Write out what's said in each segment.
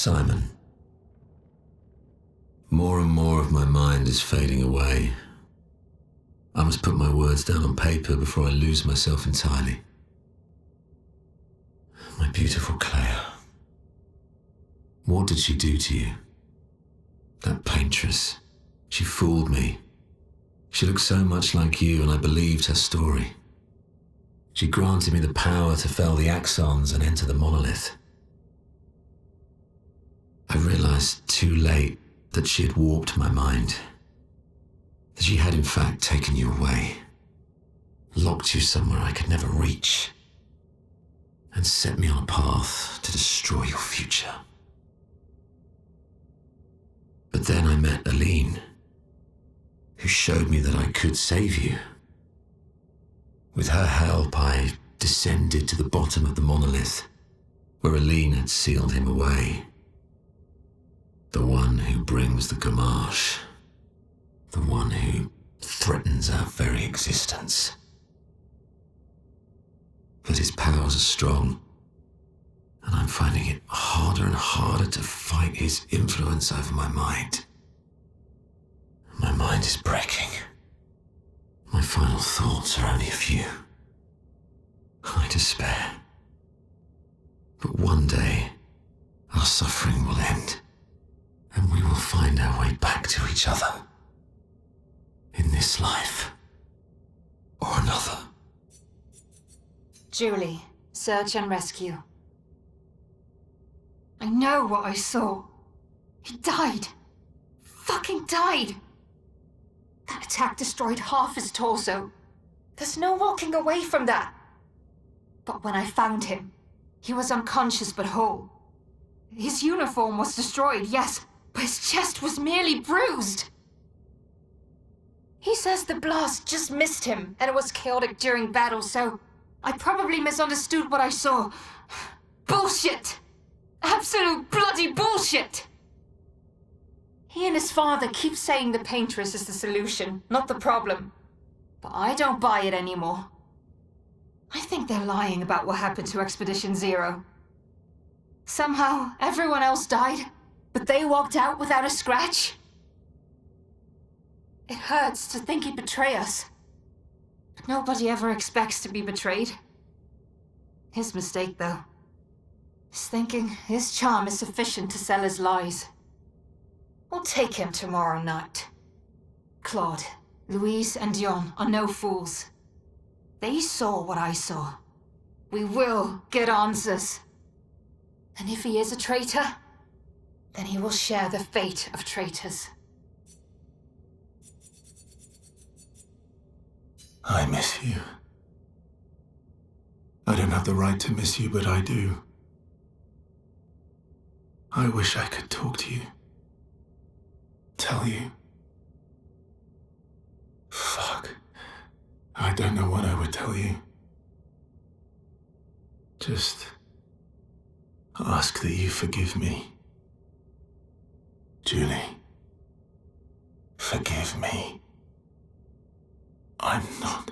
Simon. More and more of my mind is fading away. I must put my words down on paper before I lose myself entirely. My beautiful Clair. What did she do to you? That paintress. She fooled me. She looked so much like you, and I believed her story. She granted me the power to fell the axons and enter the monolith. I realized too late that she had warped my mind. That she had in fact taken you away, locked you somewhere I could never reach, and set me on a path to destroy your future. But then I met Aline, who showed me that I could save you. With her help, I descended to the bottom of the monolith, where Aline had sealed him away. The one who brings the Gamache. The one who threatens our very existence. But his powers are strong, and I'm finding it harder and harder to fight his influence over my mind. My mind is breaking. My final thoughts are only a few. I despair. But one day, our suffering will end, and we will find our way back to each other. In this life, or another. Julie, search and rescue. I know what I saw. He died. Fucking died. That attack destroyed half his torso. There's no walking away from that. But when I found him, he was unconscious but whole. His uniform was destroyed, yes, but his chest was merely bruised. He says the blast just missed him, and it was chaotic during battle, so I probably misunderstood what I saw. Bullshit! Absolute bloody bullshit! He and his father keep saying the paintress is the solution, not the problem. But I don't buy it anymore. I think they're lying about what happened to Expedition Zero. Somehow, everyone else died, but they walked out without a scratch. It hurts to think he'd betray us. But nobody ever expects to be betrayed. His mistake, though. He's thinking his charm is sufficient to sell his lies. We'll take him tomorrow night. Claude, Louise, and Dion are no fools. They saw what I saw. We will get answers. And if he is a traitor, then he will share the fate of traitors. I miss you. I don't have the right to miss you, but I do. I wish I could talk to you. Tell you. Fuck. I don't know what I would tell you. Just ask that you forgive me. Julie. Forgive me. I'm not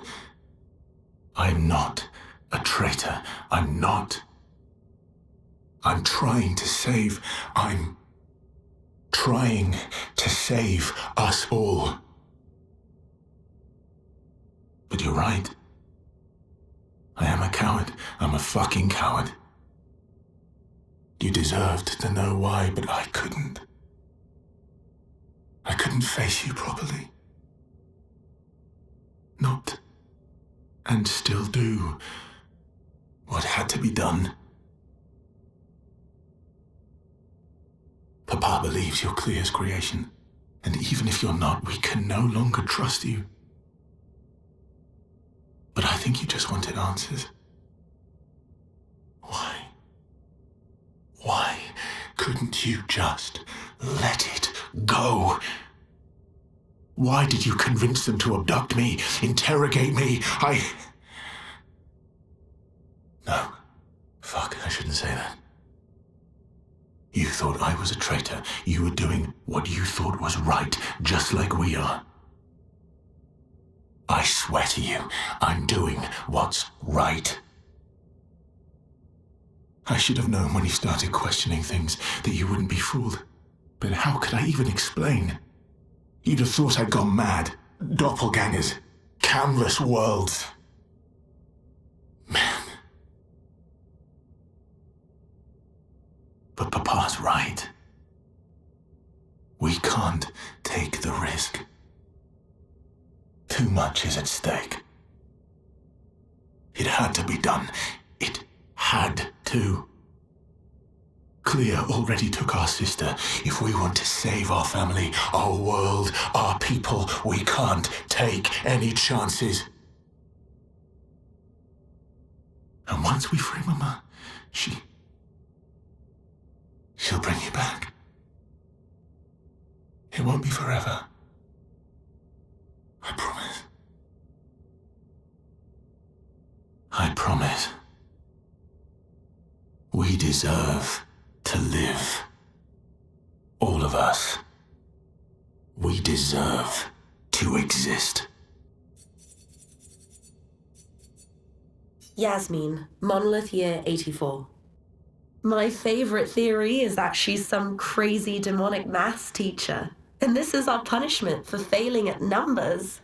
a traitor. I'm not. I'm trying to save us all. But you're right. I am a coward. I'm a fucking coward. You deserved to know why, but I couldn't. I couldn't face you properly. Not, and still do, what had to be done. Papa believes you're Clair's creation, and even if you're not, we can no longer trust you. But I think you just wanted answers. Why? Why couldn't you just let it go? Why did you convince them to abduct me, interrogate me? No. Fuck, I shouldn't say that. You thought I was a traitor. You were doing what you thought was right, just like we are. I swear to you, I'm doing what's right. I should have known when you started questioning things that you wouldn't be fooled. But how could I even explain? You'd have thought I'd gone mad. Doppelgangers. Canvas worlds. Man. But Papa's right. We can't take the risk. Too much is at stake. It had to be done. It had to. Clair already took our sister. If we want to save our family, our world, our people, we can't take any chances. And once we free Mama, she'll bring you back. It won't be forever. I promise. I promise. We deserve to live. All of us. We deserve to exist. Yasmin, Monolith Year 84. My favorite theory is that she's some crazy demonic maths teacher, and this is our punishment for failing at numbers.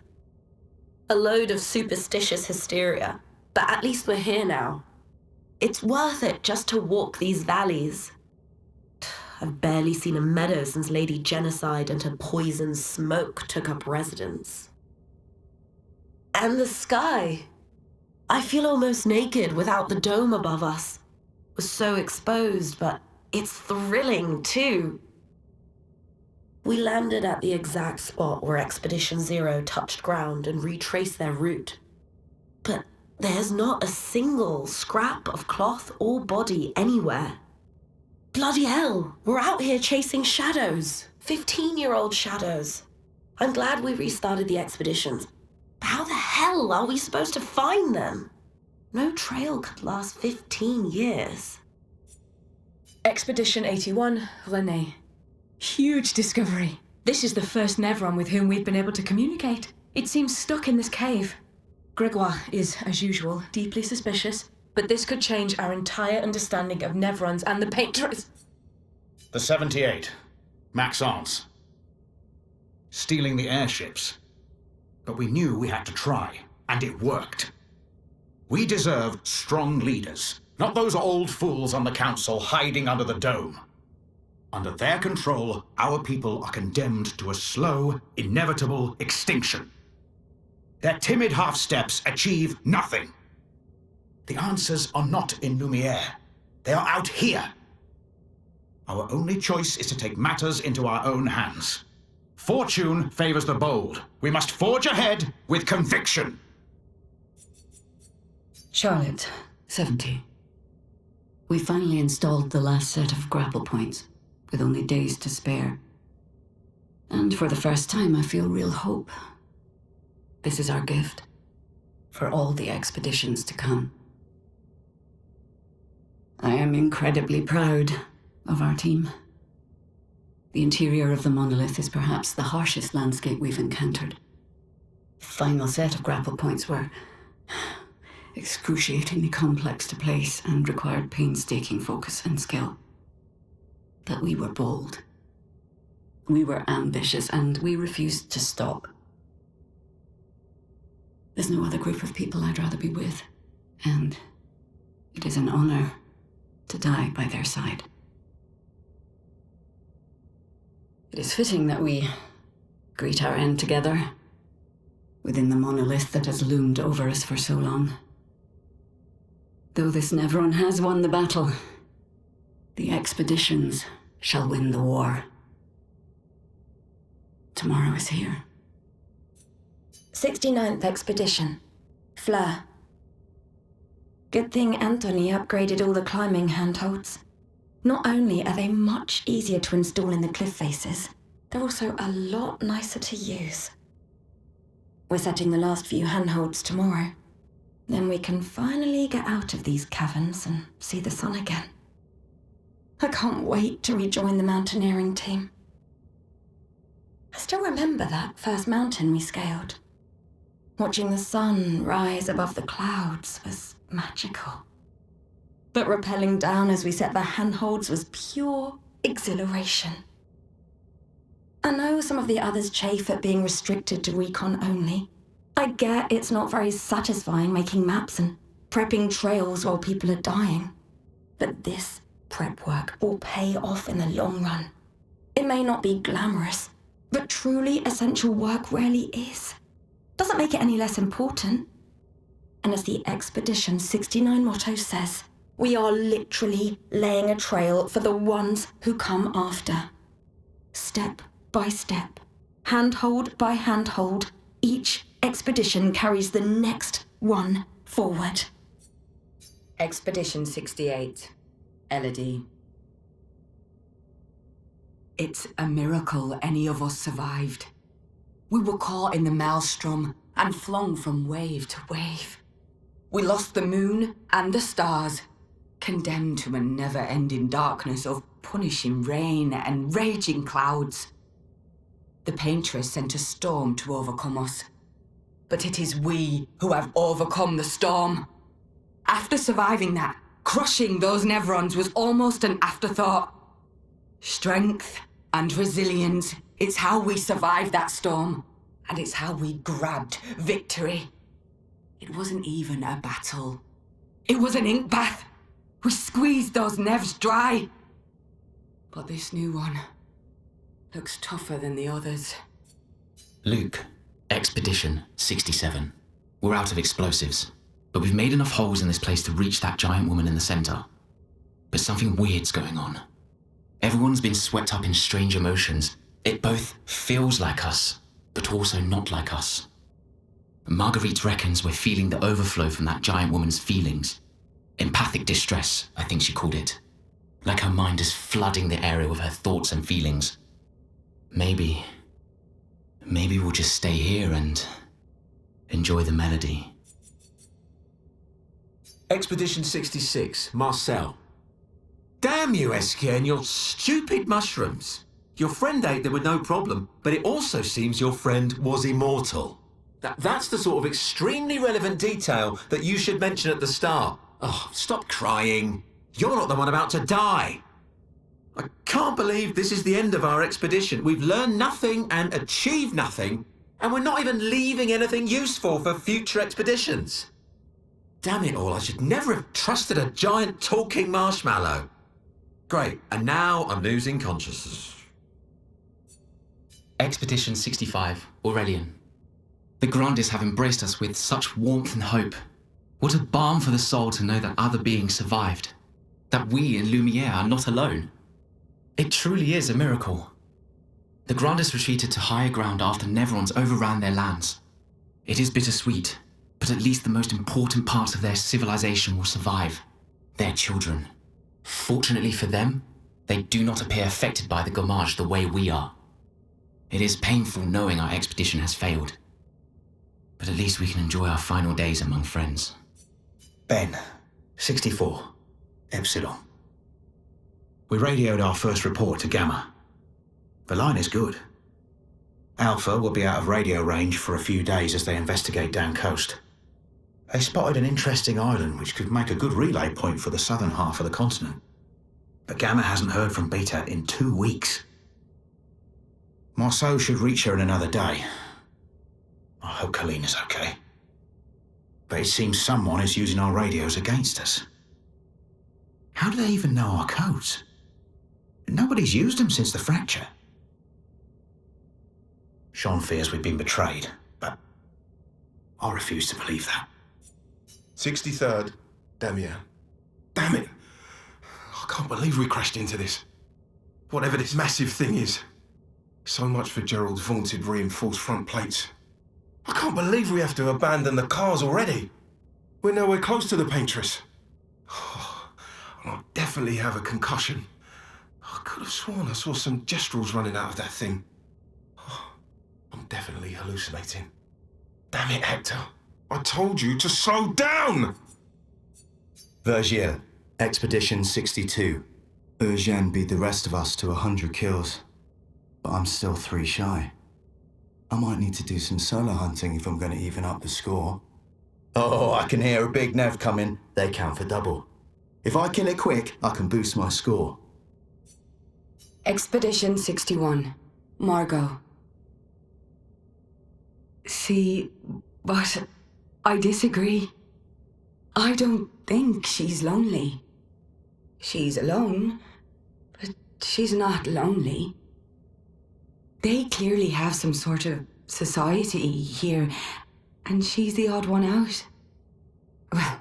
A load of superstitious hysteria, but at least we're here now. It's worth it just to walk these valleys. I've barely seen a meadow since Lady Genocide and her poison smoke took up residence. And the sky. I feel almost naked without the dome above us. We're so exposed, but it's thrilling too. We landed at the exact spot where Expedition Zero touched ground and retraced their route. But there's not a single scrap of cloth or body anywhere. Bloody hell, we're out here chasing shadows. 15-year-old shadows. I'm glad we restarted the expeditions. But how the hell are we supposed to find them? No trail could last 15 years. Expedition 81, Renee. Huge discovery. This is the first Nevron with whom we've been able to communicate. It seems stuck in this cave. Gregoire is, as usual, deeply suspicious, but this could change our entire understanding of Nevrons and the Painters. The 78. Maxence. Stealing the airships. But we knew we had to try, and it worked. We deserve strong leaders, not those old fools on the council hiding under the dome. Under their control, our people are condemned to a slow, inevitable extinction. Their timid half-steps achieve nothing. The answers are not in Lumiere. They are out here. Our only choice is to take matters into our own hands. Fortune favors the bold. We must forge ahead with conviction. Charlotte, 70. We finally installed the last set of grapple points, with only days to spare. And for the first time, I feel real hope. This is our gift for all the expeditions to come. I am incredibly proud of our team. The interior of the monolith is perhaps the harshest landscape we've encountered. The final set of grapple points were excruciatingly complex to place and required painstaking focus and skill. But we were bold. We were ambitious, and we refused to stop. There's no other group of people I'd rather be with, and it is an honor to die by their side. It is fitting that we greet our end together within the monolith that has loomed over us for so long. Though this Nevron has won the battle, the expeditions shall win the war. Tomorrow is here. 69th Expedition. Fleur. Good thing Anthony upgraded all the climbing handholds. Not only are they much easier to install in the cliff faces, they're also a lot nicer to use. We're setting the last few handholds tomorrow. Then we can finally get out of these caverns and see the sun again. I can't wait to rejoin the mountaineering team. I still remember that first mountain we scaled. Watching the sun rise above the clouds was magical. But rappelling down as we set the handholds was pure exhilaration. I know some of the others chafe at being restricted to recon only. I get it's not very satisfying making maps and prepping trails while people are dying. But this prep work will pay off in the long run. It may not be glamorous, but truly essential work rarely is. Doesn't make it any less important. And as the Expedition 69 motto says, we are literally laying a trail for the ones who come after. Step by step, handhold by handhold, each expedition carries the next one forward. Expedition 68, Elodie. It's a miracle any of us survived. We were caught in the maelstrom and flung from wave to wave. We lost the moon and the stars, condemned to a never-ending darkness of punishing rain and raging clouds. The Paintress sent a storm to overcome us, but it is we who have overcome the storm. After surviving that, crushing those Nevrons was almost an afterthought. Strength and resilience, it's how we survived that storm, and it's how we grabbed victory. It wasn't even a battle. It was an ink bath. We squeezed those Nevs dry. But this new one looks tougher than the others. Luke, Expedition 67. We're out of explosives, but we've made enough holes in this place to reach that giant woman in the center. But something weird's going on. Everyone's been swept up in strange emotions. It both feels like us, but also not like us. Marguerite reckons we're feeling the overflow from that giant woman's feelings. Empathic distress, I think she called it. Like her mind is flooding the area with her thoughts and feelings. Maybe we'll just stay here and enjoy the melody. Expedition 66, Marcel. Damn you, Eskia, and your stupid mushrooms. Your friend ate them with no problem, but it also seems your friend was immortal. That's the sort of extremely relevant detail that you should mention at the start. Oh, stop crying. You're not the one about to die. I can't believe this is the end of our expedition. We've learned nothing and achieved nothing, and we're not even leaving anything useful for future expeditions. Damn it all, I should never have trusted a giant talking marshmallow. Great, and now I'm losing consciousness. Expedition 65, Aurelian. The Grandes have embraced us with such warmth and hope. What a balm for the soul to know that other beings survived. That we in Lumiere are not alone. It truly is a miracle. The Grandes retreated to higher ground after Nevrons overran their lands. It is bittersweet, but at least the most important parts of their civilization will survive. Their children. Fortunately for them, they do not appear affected by the Gommage the way we are. It is painful knowing our expedition has failed. But at least we can enjoy our final days among friends. Ben, 64, Epsilon. We radioed our first report to Gamma. The line is good. Alpha will be out of radio range for a few days as they investigate down coast. They spotted an interesting island which could make a good relay point for the southern half of the continent. But Gamma hasn't heard from Beta in 2 weeks. Marceau should reach her in another day. I hope Colleen is okay. But it seems someone is using our radios against us. How do they even know our codes? Nobody's used them since the fracture. Sean fears we've been betrayed, but I refuse to believe that. 63rd, Damien. Damn it! I can't believe we crashed into this. Whatever this massive thing is. So much for Gerald's vaunted reinforced front plates. I can't believe we have to abandon the cars already. We're nowhere close to the Paintress. I'll definitely have a concussion. I could have sworn I saw some gestrels running out of that thing. I'm definitely hallucinating. Damn it, Hector. I told you to slow down! Vergier, Expedition 62. Eugène beat the rest of us to 100 kills. But I'm still 3 shy. I might need to do some solo hunting if I'm going to even up the score. Oh, I can hear a big Nev coming. They count for double. If I kill it quick, I can boost my score. Expedition 61. Margot. See, but I disagree. I don't think she's lonely. She's alone, but she's not lonely. They clearly have some sort of society here, and she's the odd one out. Well,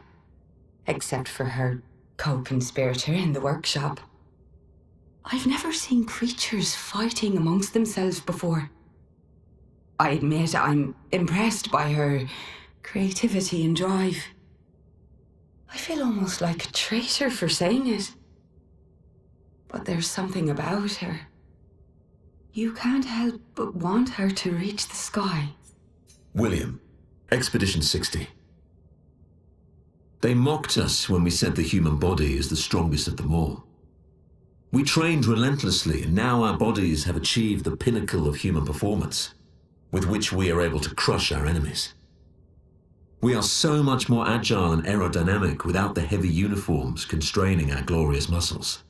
except for her co-conspirator in the workshop. I've never seen creatures fighting amongst themselves before. I admit I'm impressed by her creativity and drive. I feel almost like a traitor for saying it. But there's something about her. You can't help but want her to reach the sky. William, Expedition 60. They mocked us when we said the human body is the strongest of them all. We trained relentlessly, and now our bodies have achieved the pinnacle of human performance, with which we are able to crush our enemies. We are so much more agile and aerodynamic without the heavy uniforms constraining our glorious muscles.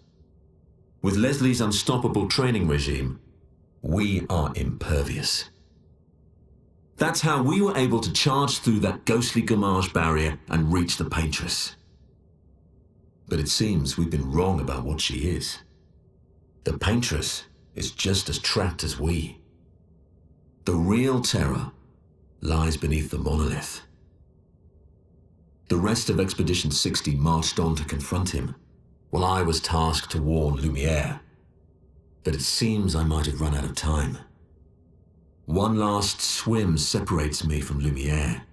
With Leslie's unstoppable training regime, we are impervious. That's how we were able to charge through that ghostly Gamage barrier and reach the Paintress. But it seems we've been wrong about what she is. The Paintress is just as trapped as we. The real terror lies beneath the monolith. The rest of Expedition 60 marched on to confront him, while I was tasked to warn Lumiere. But it seems I might have run out of time. One last swim separates me from Lumiere,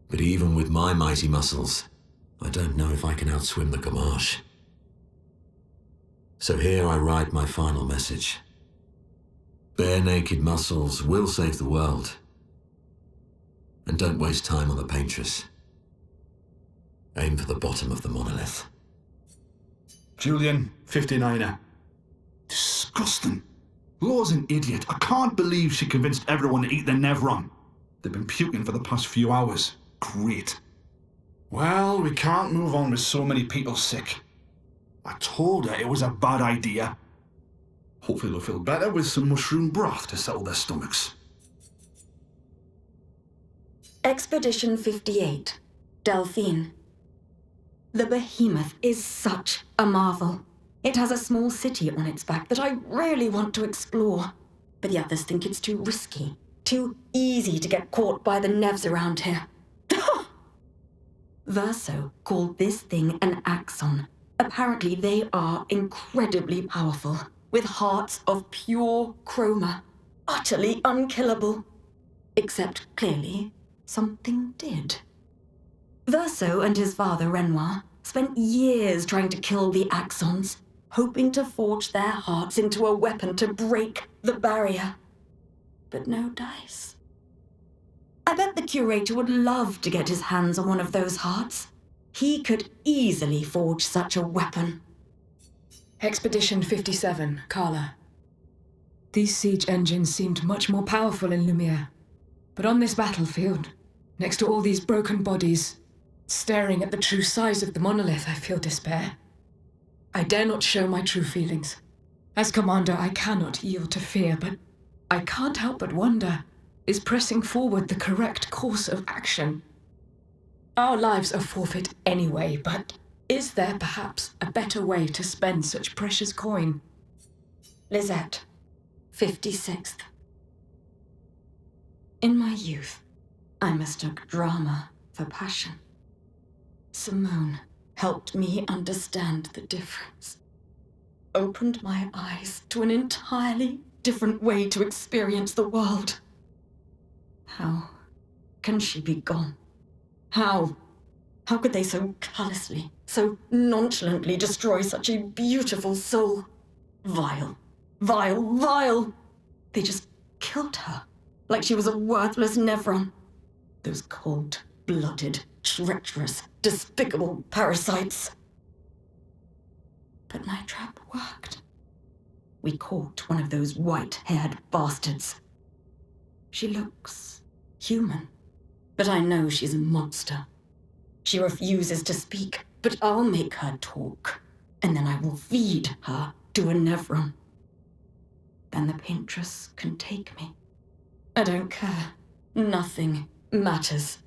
but even with my mighty muscles, I don't know if I can outswim the Gamage. So here I write my final message. Bare naked muscles will save the world. And don't waste time on the Paintress. Aim for the bottom of the monolith. Julian, 59er. Disgusting. Law's an idiot. I can't believe she convinced everyone to eat the Nevron. They've been puking for the past few hours. Great. Well, we can't move on with so many people sick. I told her it was a bad idea. Hopefully they'll feel better with some mushroom broth to settle their stomachs. Expedition 58. Delphine. The behemoth is such a marvel. It has a small city on its back that I really want to explore. But the others think it's too risky, too easy to get caught by the Nevs around here. Verso called this thing an axon. Apparently they are incredibly powerful, with hearts of pure chroma, utterly unkillable. Except, clearly, something did. Verso and his father, Renoir, spent years trying to kill the axons, hoping to forge their hearts into a weapon to break the barrier. But no dice. I bet the curator would love to get his hands on one of those hearts. He could easily forge such a weapon. Expedition 57, Carla. These siege engines seemed much more powerful in Lumiere. But on this battlefield, next to all these broken bodies, staring at the true size of the monolith, I feel despair. I dare not show my true feelings. As commander, I cannot yield to fear, but I can't help but wonder, is pressing forward the correct course of action? Our lives are forfeit anyway, but is there perhaps a better way to spend such precious coin? Lisette, 56th. In my youth, I mistook drama for passion. Simone helped me understand the difference. Opened my eyes to an entirely different way to experience the world. How can she be gone? How? How could they so callously, so nonchalantly destroy such a beautiful soul? Vile, vile, vile! They just killed her, like she was a worthless Nevron. Those cold-blooded, treacherous, despicable parasites. But my trap worked. We caught one of those white-haired bastards. She looks human, but I know she's a monster. She refuses to speak, But I'll make her talk, and then I will feed her to a Nevron. Then the Paintress can take me. I don't care. Nothing matters.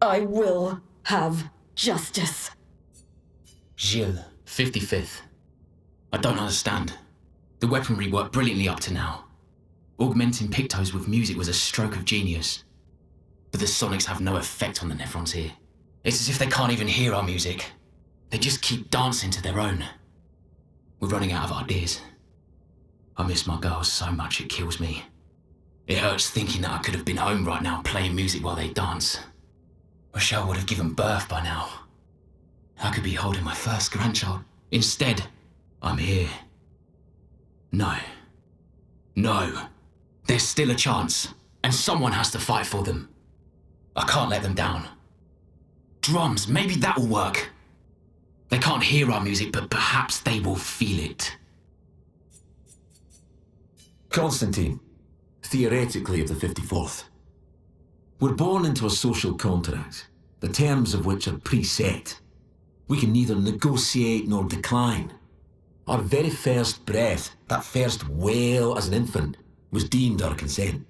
I will have justice. Gilles, 55th. I don't understand. The weaponry worked brilliantly up to now. Augmenting Pictos with music was a stroke of genius. But the sonics have no effect on the Nevrons here. It's as if they can't even hear our music. They just keep dancing to their own. We're running out of ideas. I miss my girls so much it kills me. It hurts thinking that I could have been home right now playing music while they dance. Rochelle would have given birth by now. I could be holding my first grandchild. Instead, I'm here. No. No. There's still a chance, and someone has to fight for them. I can't let them down. Drums, maybe that'll work. They can't hear our music, but perhaps they will feel it. Constantine, theoretically of the 54th. We're born into a social contract, the terms of which are preset. We can neither negotiate nor decline. Our very first breath, that first wail as an infant, was deemed our consent.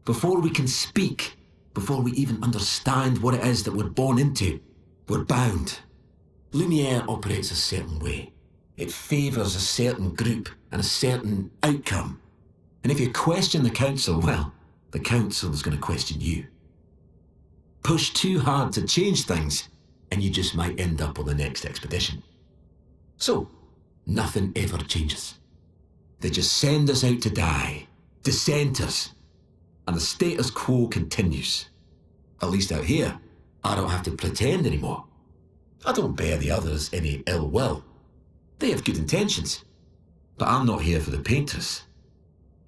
Before we can speak, before we even understand what it is that we're born into, we're bound. Lumiere operates a certain way. It favours a certain group and a certain outcome. And if you question the council, well, the council is going to question you. Push too hard to change things, and you just might end up on the next expedition. So, nothing ever changes. They just send us out to die, dissent us, and the status quo continues. At least out here, I don't have to pretend anymore. I don't bear the others any ill will. They have good intentions. But I'm not here for the painters.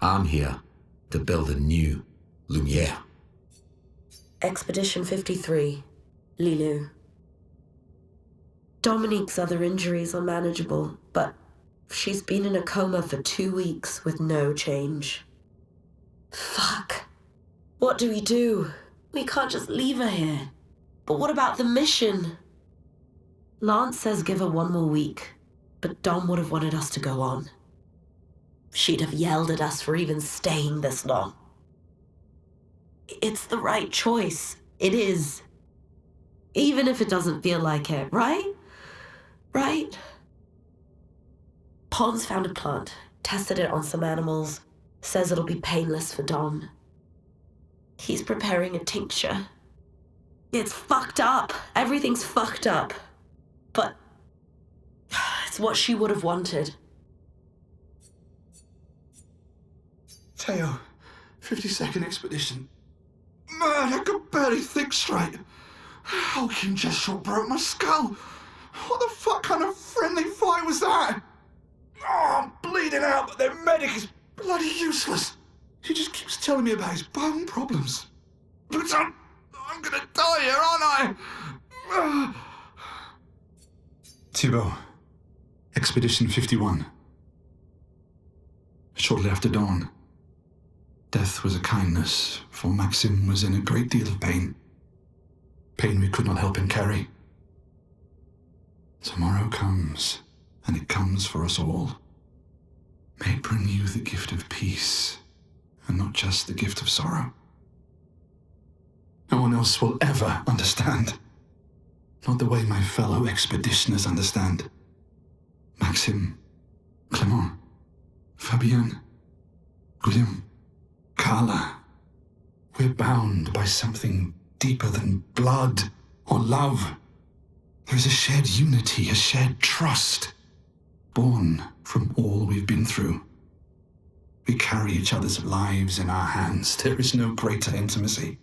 I'm here to build a new Lumiere. Expedition 53, Lilu. Dominique's other injuries are manageable, but she's been in a coma for 2 weeks with no change. Fuck. What do we do? We can't just leave her here. But what about the mission? Lance says give her 1 more week, but Dom would have wanted us to go on. She'd have yelled at us for even staying this long. It's the right choice. It is. Even if it doesn't feel like it, right? Right? Pons found a plant, tested it on some animals, says it'll be painless for Dom. He's preparing a tincture. It's fucked up. Everything's fucked up. But it's what she would have wanted. Teo, 52nd Expedition. Man, I could barely think straight. Hulking just short broke my skull. What the fuck kind of friendly fight was that? Oh, I'm bleeding out, but their medic is bloody useless. He just keeps telling me about his bone problems. But I'm gonna die here, aren't I? Thibault, Expedition 51. Shortly after dawn, death was a kindness, for Maxim was in a great deal of pain. Pain we could not help him carry. Tomorrow comes, and it comes for us all. May it bring you the gift of peace, and not just the gift of sorrow. No one else will ever understand. Not the way my fellow expeditioners understand. Maxim, Clement, Fabienne, Guillaume, Carla. We're bound by something deeper than blood or love. There is a shared unity, a shared trust, born from all we've been through. We carry each other's lives in our hands. There is no greater intimacy.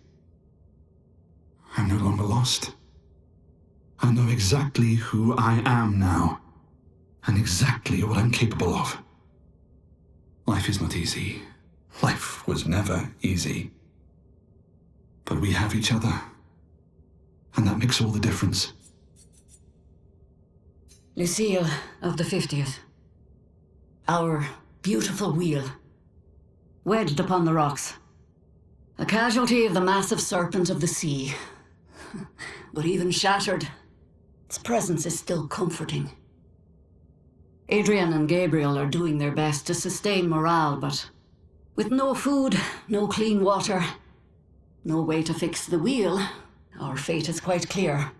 I'm no longer lost. I know exactly who I am now, and exactly what I'm capable of. Life is not easy. Life was never easy. But we have each other, and that makes all the difference. Lucille of the 50th. Our beautiful wheel. Wedged upon the rocks. A casualty of the massive serpent of the sea. But even shattered, Its presence is still comforting. Adrian and Gabriel are doing their best to sustain morale, but with no food, no clean water, no way to fix the wheel, our fate is quite clear.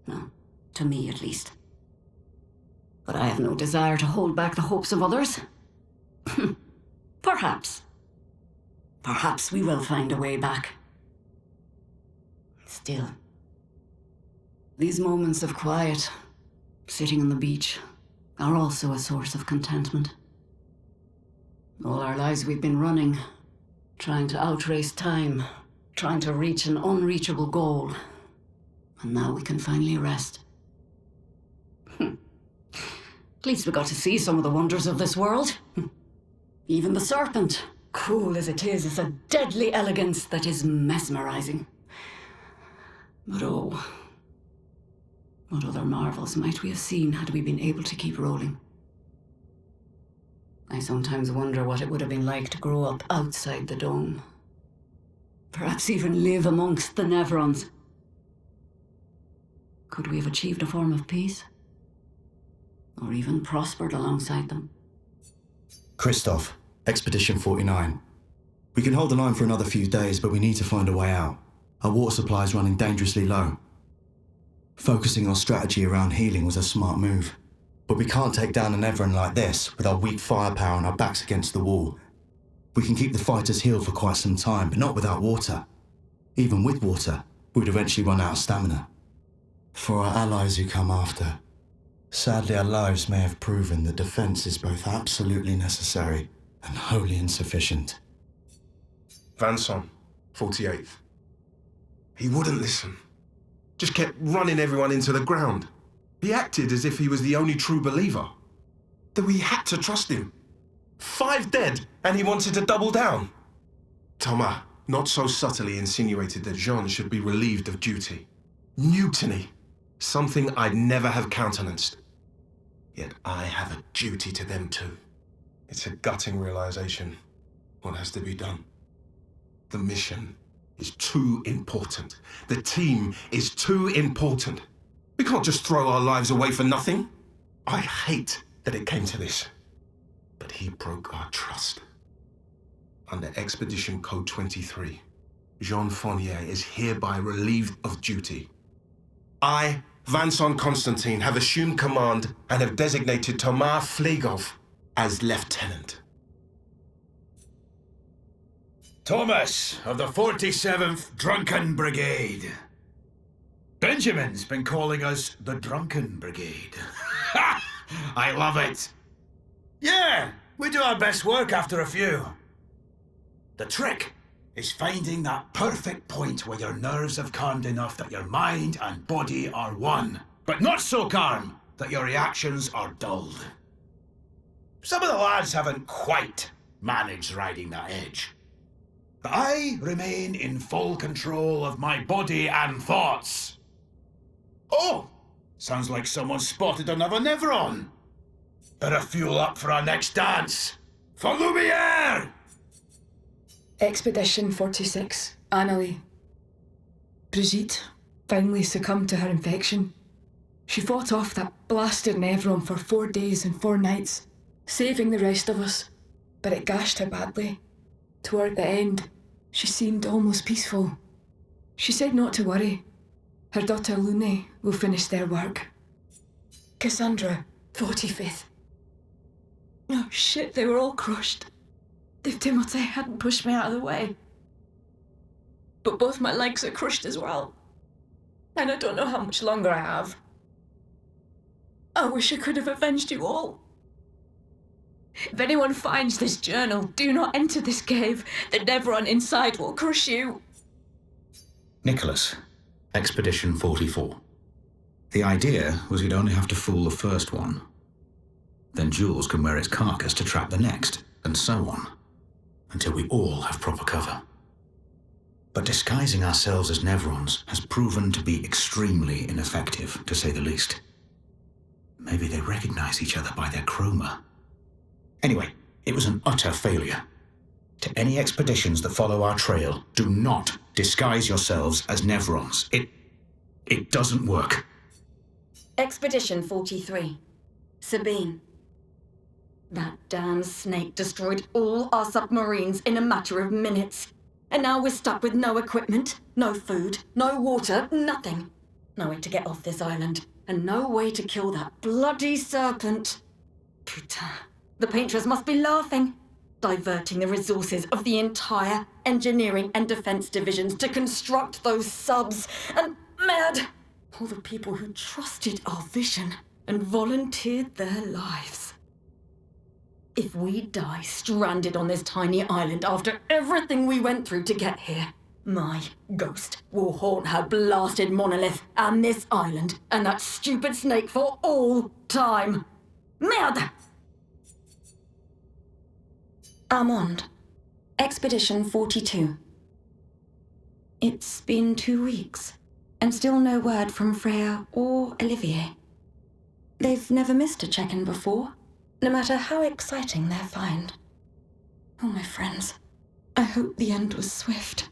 No, to me at least. But I have no desire to hold back the hopes of others. Perhaps. Perhaps we will find a way back. Still, these moments of quiet, sitting on the beach, are also a source of contentment. All our lives we've been running, trying to outrace time, trying to reach an unreachable goal. And now we can finally rest. At least we got to see some of the wonders of this world. Even the serpent, cool as it is a deadly elegance that is mesmerizing. But oh, what other marvels might we have seen had we been able to keep rolling? I sometimes wonder what it would have been like to grow up outside the dome. Perhaps even live amongst the Nevrons. Could we have achieved a form of peace? Or even prospered alongside them? Christoph, Expedition 49. We can hold the line for another few days, but we need to find a way out. Our water supply is running dangerously low. Focusing our strategy around healing was a smart move. But we can't take down an Nevron like this with our weak firepower and our backs against the wall. We can keep the fighters healed for quite some time, but not without water. Even with water, we'd eventually run out of stamina. For our allies who come after, sadly our lives may have proven that defense is both absolutely necessary and wholly insufficient. Vanson, 48th. He wouldn't listen. Just kept running everyone into the ground. He acted as if he was the only true believer. That we had to trust him. 5 dead, and he wanted to double down. Thomas not so subtly insinuated that Jean should be relieved of duty. Mutiny. Something I'd never have countenanced. Yet I have a duty to them too. It's a gutting realization. What has to be done? The mission is too important. The team is too important. We can't just throw our lives away for nothing. I hate that it came to this. But he broke our trust. Under Expedition Code 23, Jean Fournier is hereby relieved of duty. I, Vanson Constantine, have assumed command and have designated Thomas Flegov as lieutenant. Thomas of the 47th Drunken Brigade. Benjamin's been calling us the Drunken Brigade. Ha! I love it. Yeah, we do our best work after a few. The trick is finding that perfect point where your nerves have calmed enough that your mind and body are one, but not so calm that your reactions are dulled. Some of the lads haven't quite managed riding that edge. But I remain in full control of my body and thoughts. Oh, sounds like someone spotted another Nevron. Better fuel up for our next dance. For Lumiere! Expedition 46, Annalie. Brigitte finally succumbed to her infection. She fought off that blasted Nevron for 4 days and 4 nights, saving the rest of us, but it gashed her badly. Toward the end, she seemed almost peaceful. She said not to worry. Her daughter Lune will finish their work. Cassandra, 45th. Oh shit, they were all crushed. If Timothée hadn't pushed me out of the way. But both my legs are crushed as well. And I don't know how much longer I have. I wish I could have avenged you all. If anyone finds this journal, do not enter this cave. The Nevron inside will crush you. Nicholas, Expedition 44. The idea was you'd only have to fool the first one. Then Jules can wear its carcass to trap the next, and so on, until we all have proper cover. But disguising ourselves as Nevrons has proven to be extremely ineffective, to say the least. Maybe they recognize each other by their chroma. Anyway, it was an utter failure. To any expeditions that follow our trail, do not disguise yourselves as Nevrons. It doesn't work. Expedition 43. Sabine. That damn snake destroyed all our submarines in a matter of minutes. And now we're stuck with no equipment, no food, no water, nothing. No way to get off this island, and no way to kill that bloody serpent. Putain, the painters must be laughing. Diverting the resources of the entire engineering and defense divisions to construct those subs, and mad! All the people who trusted our vision and volunteered their lives. If we die stranded on this tiny island after everything we went through to get here, my ghost will haunt her blasted monolith and this island and that stupid snake for all time. Merde! Armand. Expedition 42. It's been 2 weeks, and still no word from Freya or Olivier. They've never missed a check-in before, no matter how exciting their find. Oh, my friends, I hope the end was swift.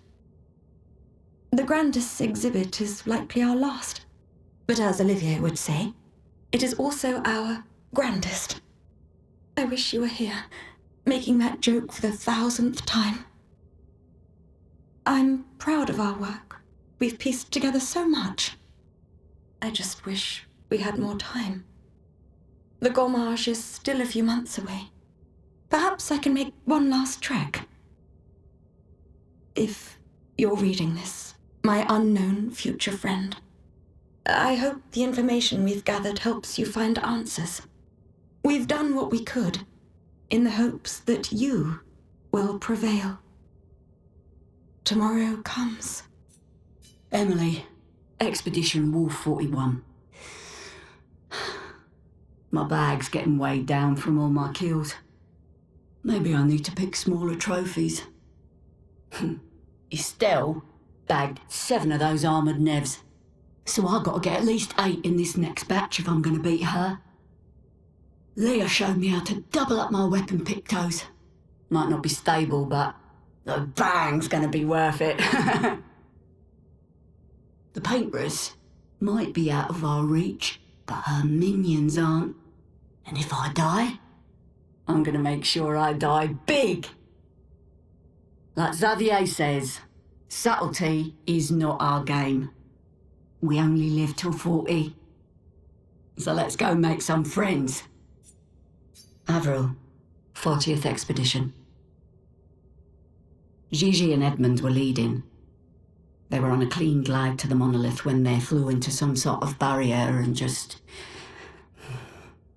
The grandest exhibit is likely our last, but as Olivier would say, it is also our grandest. I wish you were here, making that joke for the 1000th time. I'm proud of our work. We've pieced together so much. I just wish we had more time. The Gommage is still a few months away. Perhaps I can make one last trek. If you're reading this, my unknown future friend, I hope the information we've gathered helps you find answers. We've done what we could, in the hopes that you will prevail. Tomorrow comes. Emily, Expedition Wolf 41. My bag's getting weighed down from all my kills. Maybe I need to pick smaller trophies. Estelle bagged 7 of those armoured nevs, so I've got to get at least 8 in this next batch if I'm going to beat her. Leah showed me how to double up my weapon pictos. Might not be stable, but the bang's going to be worth it. The painters might be out of our reach, but her minions aren't. And if I die, I'm going to make sure I die big. Like Xavier says, subtlety is not our game. We only live till 40. So let's go make some friends. Avril, 40th Expedition. Gigi and Edmund were leading. They were on a clean glide to the monolith when they flew into some sort of barrier and just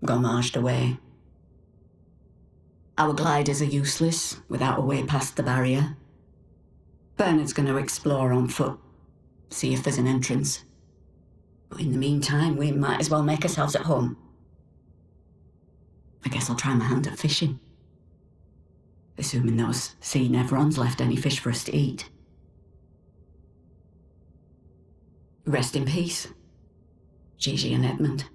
gommaged away. Our gliders are useless without a way past the barrier. Bernard's going to explore on foot, see if there's an entrance. But in the meantime, we might as well make ourselves at home. I guess I'll try my hand at fishing. Assuming those sea nevrons left any fish for us to eat. Rest in peace, Gigi and Edmund.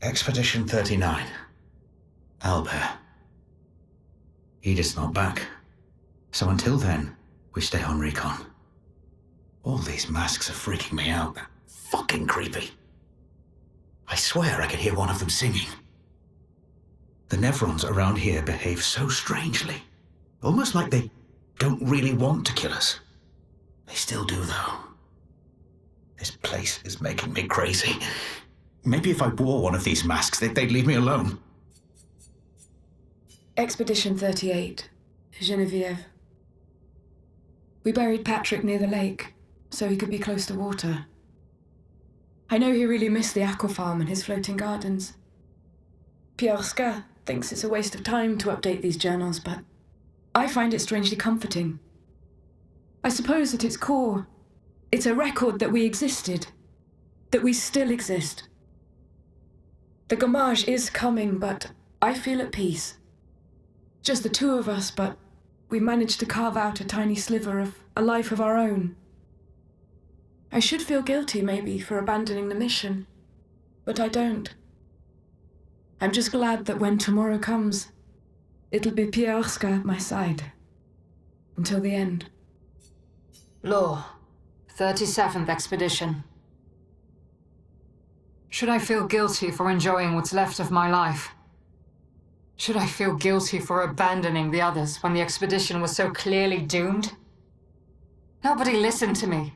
Expedition 39. Albert. Edith's not back. So until then, we stay on recon. All these masks are freaking me out. They're fucking creepy. I swear I could hear one of them singing. The Nevrons around here behave so strangely. Almost like they don't really want to kill us. They still do, though. This place is making me crazy. Maybe if I wore one of these masks, they'd leave me alone. Expedition 38, Geneviève. We buried Patrick near the lake, so he could be close to water. I know he really missed the aquafarm and his floating gardens. Pierre Obscur thinks it's a waste of time to update these journals, but I find it strangely comforting. I suppose at its core, it's a record that we existed, that we still exist. The Gommage is coming, but I feel at peace. Just the 2 of us, but we managed to carve out a tiny sliver of a life of our own. I should feel guilty, maybe, for abandoning the mission, but I don't. I'm just glad that when tomorrow comes, it'll be Pierre Obscur at my side. Until the end. Law, 37th Expedition. Should I feel guilty for enjoying what's left of my life? Should I feel guilty for abandoning the others when the expedition was so clearly doomed? Nobody listened to me.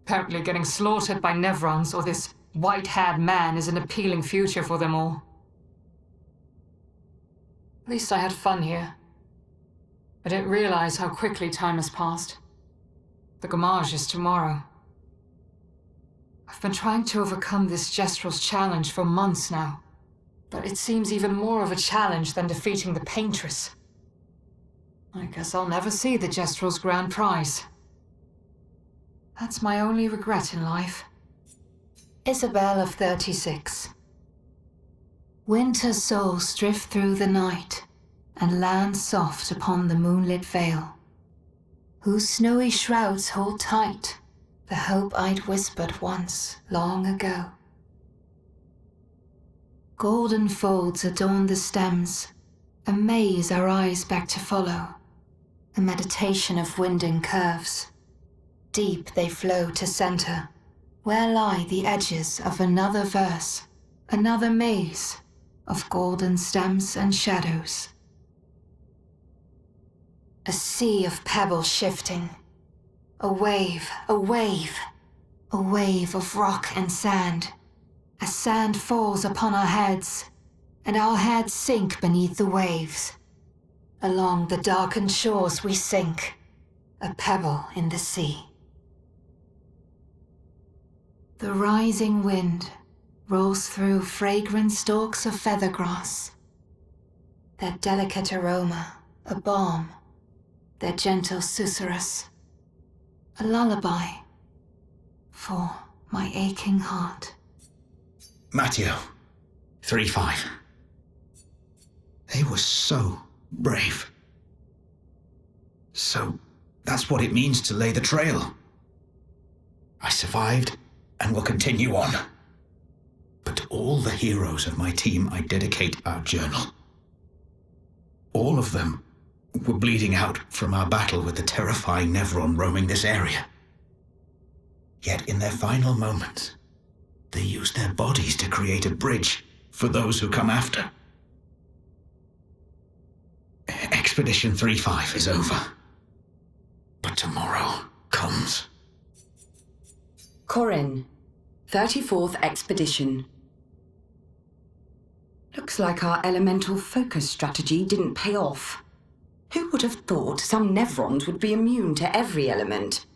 Apparently getting slaughtered by Nevrons or this white-haired man is an appealing future for them all. At least I had fun here. I didn't realize how quickly time has passed. The Gamage is tomorrow. I've been trying to overcome this Jestrel's challenge for months now, but it seems even more of a challenge than defeating the Paintress. I guess I'll never see the Jestrel's grand prize. That's my only regret in life. Isabel of 36. Winter souls drift through the night and land soft upon the moonlit vale, whose snowy shrouds hold tight the hope I'd whispered once, long ago. Golden folds adorn the stems, a maze our eyes beg to follow, a meditation of winding curves. Deep they flow to center, where lie the edges of another verse, another maze of golden stems and shadows. A sea of pebbles shifting, a wave, a wave, a wave of rock and sand, as sand falls upon our heads, and our heads sink beneath the waves. Along the darkened shores we sink, a pebble in the sea. The rising wind rolls through fragrant stalks of feathergrass, their delicate aroma a balm, their gentle susurrus a lullaby for my aching heart. Matteo, 3-5. They were so brave. So that's what it means to lay the trail. I survived and will continue on. But to all the heroes of my team, I dedicate our journal. All of them were bleeding out from our battle with the terrifying Nevron roaming this area. Yet in their final moments, they used their bodies to create a bridge for those who come after. Expedition 3-5 is over. But tomorrow comes. Corin, 34th Expedition. Looks like our elemental focus strategy didn't pay off. Who would have thought some Nevrons would be immune to every element?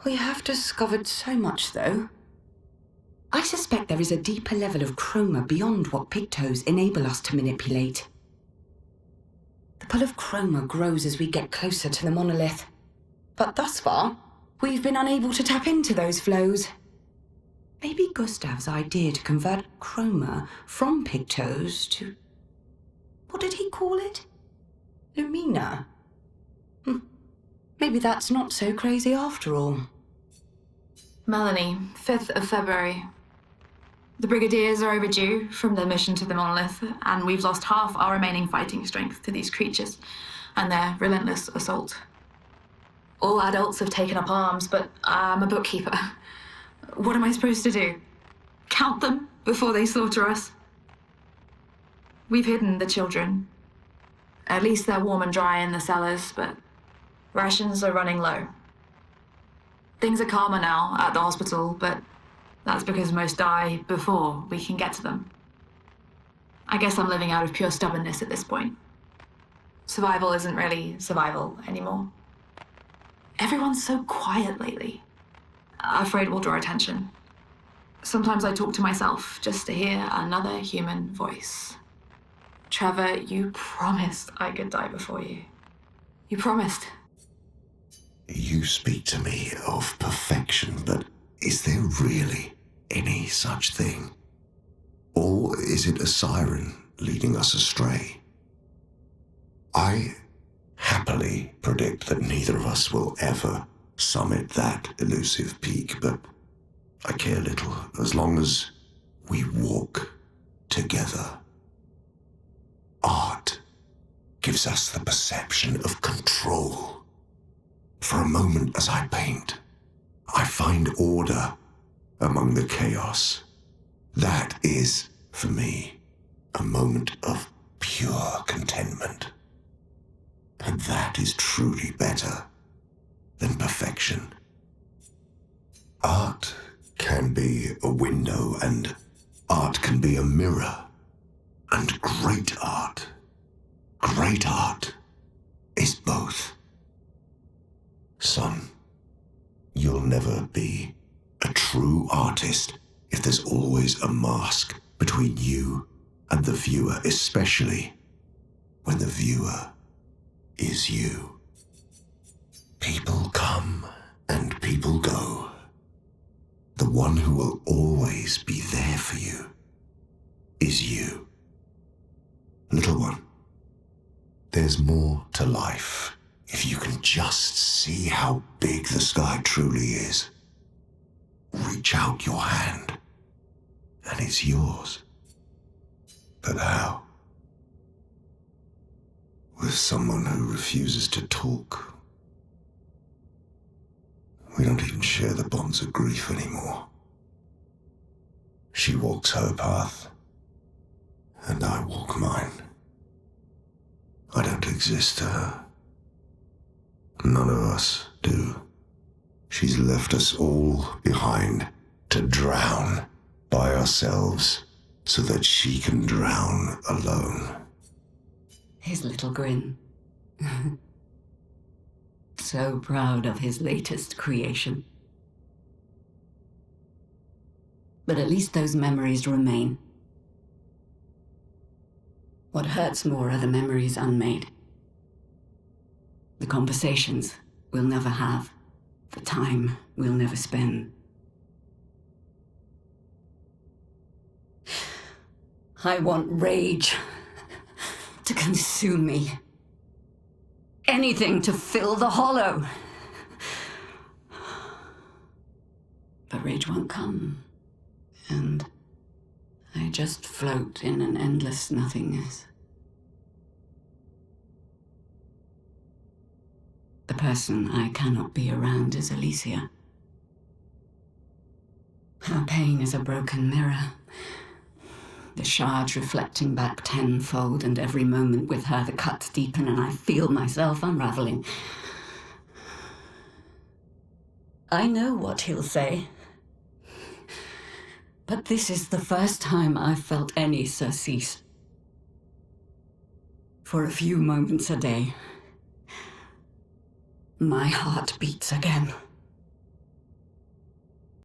We have discovered so much, though. I suspect there is a deeper level of chroma beyond what Pictos enable us to manipulate. The pull of chroma grows as we get closer to the monolith. But thus far, we've been unable to tap into those flows. Maybe Gustav's idea to convert chroma from Pictos to... what did he call it? Lumina. Maybe that's not so crazy after all. Melanie, 5th of February. The Brigadiers are overdue from their mission to the monolith, and we've lost half our remaining fighting strength to these creatures and their relentless assault. All adults have taken up arms, but I'm a bookkeeper. What am I supposed to do? Count them before they slaughter us? We've hidden the children. At least they're warm and dry in the cellars, but rations are running low. Things are calmer now at the hospital, but that's because most die before we can get to them. I guess I'm living out of pure stubbornness at this point. Survival isn't really survival anymore. Everyone's so quiet lately. Afraid we'll draw attention. Sometimes I talk to myself just to hear another human voice. Trevor, you promised I could die before you. You promised. You speak to me of perfection, but is there really any such thing? Or is it a siren leading us astray? I happily predict that neither of us will ever summit that elusive peak, but I care little as long as we walk together. Art gives us the perception of control. For a moment as I paint, I find order among the chaos. That is, for me, a moment of pure contentment. And that is truly better than perfection. Art can be a window, and art can be a mirror. And great art is both. Son, you'll never be a true artist if there's always a mask between you and the viewer, especially when the viewer is you. People come and people go. The one who will always be there for you is you. Little one, there's more to life if you can just see how big the sky truly is. Reach out your hand, and it's yours. But how? With someone who refuses to talk. We don't even share the bonds of grief anymore. She walks her path, and I walk mine. I don't exist to her. None of us do. She's left us all behind to drown by ourselves so that she can drown alone. His little grin. So proud of his latest creation. But at least those memories remain. What hurts more are the memories unmade. The conversations we'll never have. The time we'll never spend. I want rage to consume me. Anything to fill the hollow. But rage won't come, and I just float in an endless nothingness. The person I cannot be around is Alicia. Her pain is a broken mirror. The shards reflecting back tenfold, and every moment with her the cuts deepen and I feel myself unraveling. I know what he'll say. But this is the first time I've felt any surcease. For a few moments a day, my heart beats again.